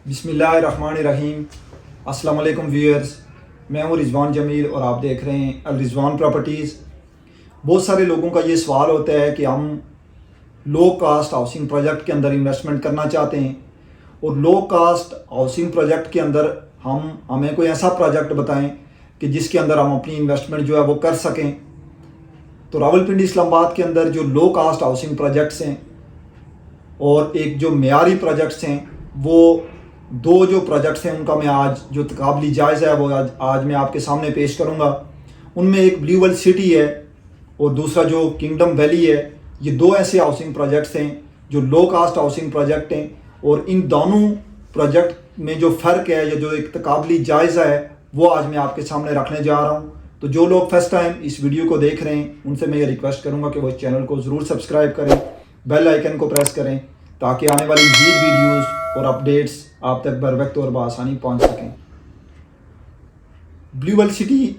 बिस्मिल्लाहिर्रहमानिर्रहीम। अस्सलाम वालेकुम व्यूअर्स, मैं हूँ रिजवान जमील और आप देख रहे हैं अल रिजवान प्रॉपर्टीज़। बहुत सारे लोगों का ये सवाल होता है कि हम लो कास्ट हाउसिंग प्रोजेक्ट के अंदर इन्वेस्टमेंट करना चाहते हैं और लो कास्ट हाउसिंग प्रोजेक्ट के अंदर हमें कोई ऐसा प्रोजेक्ट बताएं कि जिसके अंदर हम अपनी इन्वेस्टमेंट जो है वो कर सकें। तो रावलपिंडी इस्लामाबाद के अंदर जो लो कास्ट हाउसिंग प्रोजेक्ट्स हैं और एक जो मेयारी प्रोजेक्ट्स हैं, वो दो जो प्रोजेक्ट्स हैं उनका मैं आज जो तकाबली जायज़ा है वो आज मैं आपके सामने पेश करूंगा। उनमें एक ब्लू वेल सिटी है और दूसरा जो किंगडम वैली है। ये दो ऐसे हाउसिंग प्रोजेक्ट्स हैं जो लो कास्ट हाउसिंग प्रोजेक्ट हैं और इन दोनों प्रोजेक्ट में जो फ़र्क है या जो एक तकाबली जायज़ा है वो आज मैं आपके सामने रखने जा रहा हूँ। तो जो लोग फर्स्ट टाइम इस वीडियो को देख रहे हैं उनसे मैं ये रिक्वेस्ट करूँगा कि वो इस चैनल को ज़रूर सब्सक्राइब करें, बेल आइकन को प्रेस करें ताकि आने वाली मज़ीद वीडियोज़ और अपडेट्स आप तक बर वक्त और बआसानी पहुँच सकें। ब्लू वेल सिटी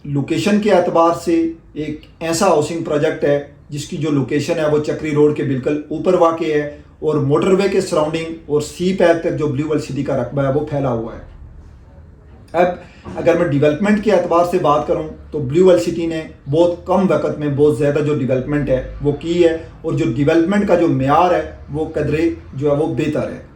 लोकेशन के एतबार से एक ऐसा हाउसिंग प्रोजेक्ट है जिसकी जो लोकेशन है वो चक्री रोड के बिल्कुल ऊपर वाक़ है और मोटरवे के सराउंडिंग और सी पैक तक जो ब्लू वेल सिटी का रकबा है वो फैला हुआ है। अब अगर मैं डेवलपमेंट के एतबार से बात करूं तो ब्लू वेल सिटी ने बहुत कम वक्त में बहुत ज़्यादा जो डेवलपमेंट है वो की है और जो डेवलपमेंट का जो मेयार है वो कदरे जो है वो बेहतर है।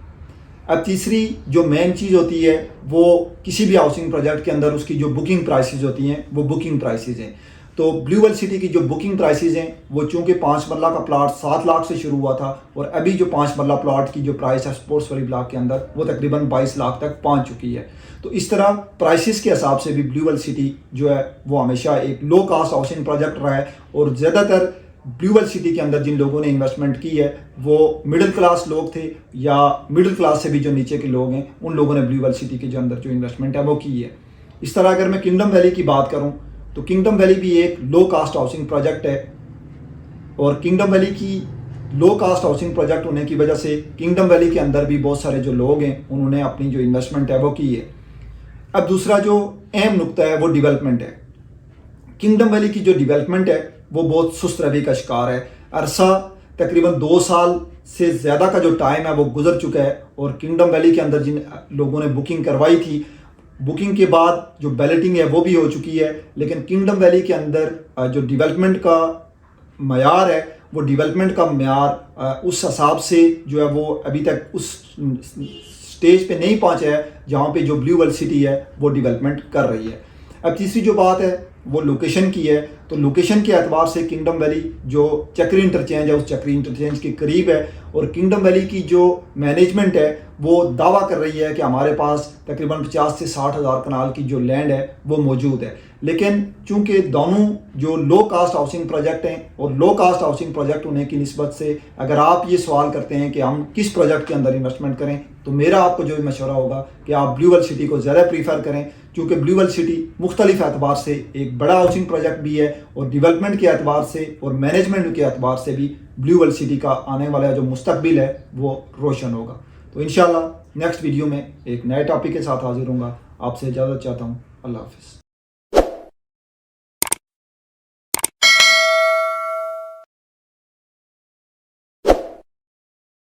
अब तीसरी जो मेन चीज़ होती है वो किसी भी हाउसिंग प्रोजेक्ट के अंदर उसकी जो बुकिंग प्राइसेस होती हैं वो बुकिंग प्राइसेस हैं। तो ब्लू वेल सिटी की जो बुकिंग प्राइसेस हैं वो चूँकि 5 मरला का प्लाट 7 लाख से शुरू हुआ था और अभी जो 5 मरला प्लाट की जो प्राइस है स्पोर्ट्स वाली ब्लॉक के अंदर वो तकरीबन 22 लाख तक पहुंच चुकी है। तो इस तरह प्राइसेस के हिसाब से भी ब्लू वेल सिटी जो है वो हमेशा एक लो कास्ट हाउसिंग प्रोजेक्ट रहा है और ज़्यादातर ब्लू वेल सिटी के अंदर जिन लोगों ने इन्वेस्टमेंट की है वो मिडिल क्लास लोग थे या मिडिल क्लास से भी जो नीचे के लोग हैं उन लोगों ने ब्लू वेल सिटी के जो अंदर जो इन्वेस्टमेंट है वो की है। इस तरह अगर मैं किंगडम वैली की बात करूं तो किंगडम वैली भी एक लो कास्ट हाउसिंग प्रोजेक्ट है और किंगडम वैली की लो कास्ट हाउसिंग प्रोजेक्ट होने की वजह से किंगडम वैली के अंदर भी बहुत सारे जो लोग हैं उन्होंने अपनी जो इन्वेस्टमेंट है वो की है। अब दूसरा जो अहम नुकता है वो डेवलपमेंट है। किंगडम वैली की जो डेवलपमेंट है वो बहुत सुस्त रवि का शिकार है। अरसा तकरीबन 2 साल से ज़्यादा का जो टाइम है वो गुजर चुका है और किंगडम वैली के अंदर जिन लोगों ने बुकिंग करवाई थी बुकिंग के बाद जो बैलेटिंग है वो भी हो चुकी है, लेकिन किंगडम वैली के अंदर जो डेवलपमेंट का मयार है वो डेवलपमेंट का मयार उस हिसाब से जो है वो अभी तक उस स्टेज पे नहीं पहुंचा है जहाँ पे जो ब्लू वेल सिटी है वो डेवलपमेंट कर रही है। अब तीसरी जो बात है वो लोकेशन की है। तो लोकेशन के एतबार से किंगडम वैली जो चक्री इंटरचेंज है उस चक्री इंटरचेंज के करीब है और किंगडम वैली की जो मैनेजमेंट है वो दावा कर रही है कि हमारे पास तकरीबन 50 से 60 हज़ार कनाल की जो लैंड है वो मौजूद है। लेकिन चूंकि दोनों जो लो कास्ट हाउसिंग प्रोजेक्ट हैं और लो कास्ट हाउसिंग प्रोजेक्ट होने की निस्बत से अगर आप ये सवाल करते हैं कि हम किस प्रोजेक्ट के अंदर इन्वेस्टमेंट करें तो मेरा आपको जो मशवरा होगा कि आप ब्लू वेल सिटी को ज़्यादा प्रीफर करें, क्योंकि ब्लू वेल सिटी मुख्तलिफ एतबार से एक बड़ा हाउसिंग प्रोजेक्ट भी है और डेवलपमेंट के एतबार से और मैनेजमेंट के एतबार से भी ब्लू वेल सिटी का आने वाला जो मुस्तकबिल है वो रोशन होगा। तो इंशाल्लाह नेक्स्ट वीडियो में एक नए टॉपिक के साथ हाजिर होऊंगा। आपसे इजाज़त चाहता हूँ। अल्लाह हाफिज़।